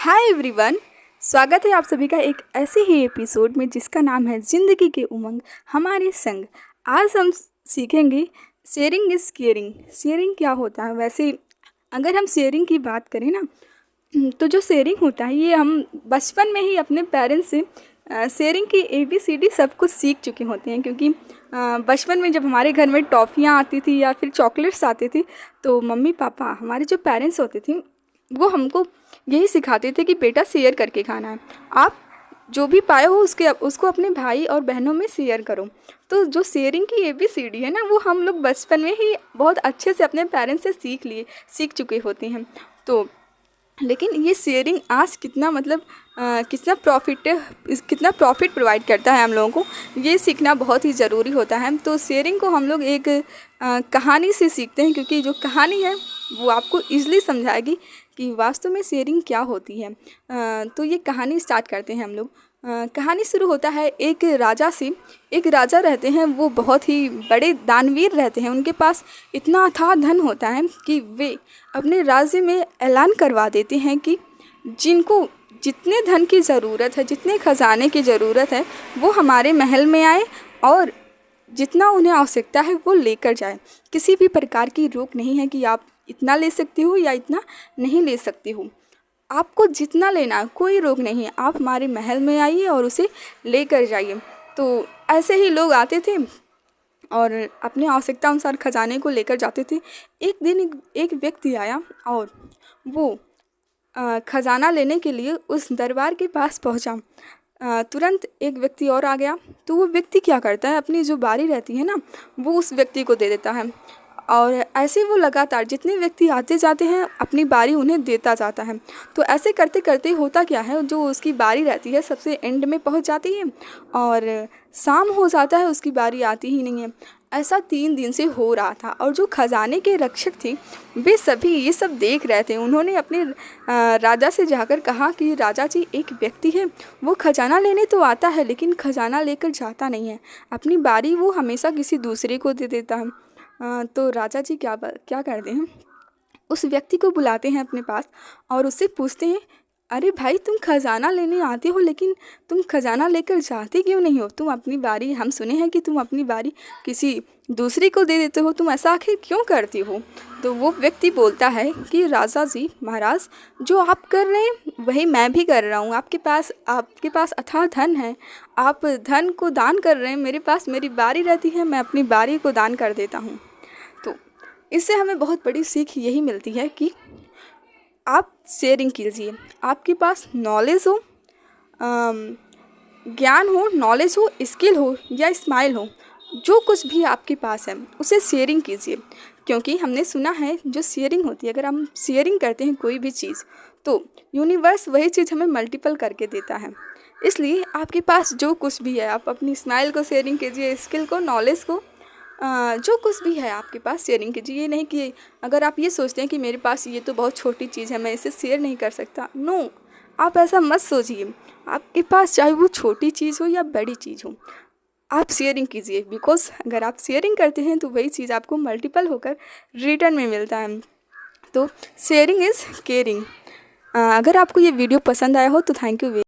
Hi everyone, स्वागत है आप सभी का एक ऐसे ही एपिसोड में जिसका नाम है ज़िंदगी के उमंग हमारे संग। आज हम सीखेंगे शेयरिंग इज़ केयरिंग। शेयरिंग क्या होता है? वैसे अगर हम शेयरिंग की बात करें ना, तो जो शेयरिंग होता है ये हम बचपन में ही अपने पेरेंट्स से शेयरिंग की ABCD सब कुछ सीख चुके होते हैं। क्योंकि बचपन में जब हमारे घर में टॉफ़ियाँ आती थी या फिर चॉकलेट्स आती थी, तो मम्मी पापा हमारे जो पेरेंट्स होते थे वो हमको यही सिखाते थे कि बेटा शेयर करके खाना है। आप जो भी पाए हो उसको अपने भाई और बहनों में शेयर करो। तो जो शेयरिंग की ABCD है ना, वो हम लोग बचपन में ही बहुत अच्छे से अपने पेरेंट्स से सीख चुके होते हैं। तो लेकिन ये शेयरिंग आज कितना प्रॉफिट प्रोवाइड करता है हम लोगों को, ये सीखना बहुत ही ज़रूरी होता है। तो शेयरिंग को हम लोग एक कहानी से सीखते हैं, क्योंकि जो कहानी है वो आपको ईज़िली समझाएगी कि वास्तव में शेयरिंग क्या होती है। तो ये कहानी स्टार्ट करते हैं हम लोग। कहानी शुरू होता है एक राजा से। एक राजा रहते हैं, वो बहुत ही बड़े दानवीर रहते हैं। उनके पास इतना अथाह धन होता है कि वे अपने राज्य में ऐलान करवा देते हैं कि जिनको जितने धन की ज़रूरत है, जितने खजाने की ज़रूरत है, वो हमारे महल में आए और जितना उन्हें आवश्यकता है वो लेकर जाए। किसी भी प्रकार की रोक नहीं है कि आप इतना ले सकती हो या इतना नहीं ले सकती हो। आपको जितना लेना है, कोई रोक नहीं है। आप हमारे महल में आइए और उसे लेकर जाइए। तो ऐसे ही लोग आते थे और अपने आवश्यकता अनुसार खजाने को लेकर जाते थे। एक दिन एक व्यक्ति आया और वो खजाना लेने के लिए उस दरबार के पास पहुंचा। तुरंत एक व्यक्ति और आ गया। तो वो व्यक्ति क्या करता है, अपनी जो बारी रहती है ना, वो उस व्यक्ति को दे देता है। और ऐसे वो लगातार जितने व्यक्ति आते जाते हैं अपनी बारी उन्हें देता जाता है। तो ऐसे करते करते होता क्या है, जो उसकी बारी रहती है सबसे एंड में पहुंच जाती है और शाम हो जाता है, उसकी बारी आती ही नहीं है। ऐसा 3 दिन से हो रहा था और जो खजाने के रक्षक थे वे सभी ये सब देख रहे थे। उन्होंने अपने राजा से जाकर कहा कि राजा जी, एक व्यक्ति है, वो खजाना लेने तो आता है लेकिन खजाना लेकर जाता नहीं है। अपनी बारी वो हमेशा किसी दूसरे को दे देता है। तो राजा जी क्या करते हैं, उस व्यक्ति को बुलाते हैं अपने पास और उससे पूछते हैं, अरे भाई, तुम खजाना लेने आते हो लेकिन तुम खजाना लेकर जाते क्यों नहीं हो? तुम अपनी बारी, हम सुने हैं कि तुम अपनी बारी किसी दूसरी को दे देते हो, तुम ऐसा आखिर क्यों करती हो? तो वो व्यक्ति बोलता है कि राजा जी महाराज, जो आप कर रहे हैं वही मैं भी कर रहा हूँ। आपके पास अथाह धन है, आप धन को दान कर रहे हैं। मेरे पास मेरी बारी रहती है, मैं अपनी बारी को दान कर देता हूँ। तो इससे हमें बहुत बड़ी सीख यही मिलती है कि आप शेयरिंग कीजिए। आपके पास नॉलेज हो, ज्ञान हो, नॉलेज हो, स्किल हो या स्माइल हो, जो कुछ भी आपके पास है उसे शेयरिंग कीजिए। क्योंकि हमने सुना है जो शेयरिंग होती है, अगर हम शेयरिंग करते हैं कोई भी चीज़, तो यूनिवर्स वही चीज़ हमें मल्टीपल करके देता है। इसलिए आपके पास जो कुछ भी है, आप अपनी स्माइल को शेयरिंग कीजिए, स्किल को, नॉलेज को, जो कुछ भी है आपके पास शेयरिंग कीजिए। ये नहीं कि अगर आप ये सोचते हैं कि मेरे पास ये तो बहुत छोटी चीज़ है, मैं इसे शेयर नहीं कर सकता। नो, आप ऐसा मत सोचिए। आपके पास चाहे वो छोटी चीज़ हो या बड़ी चीज़ हो, आप शेयरिंग कीजिए। बिकॉज अगर आप शेयरिंग करते हैं तो वही चीज़ आपको मल्टीपल होकर रिटर्न में मिलता है। तो शेयरिंग इज़ केयरिंग। अगर आपको ये वीडियो पसंद आया हो तो थैंक यू।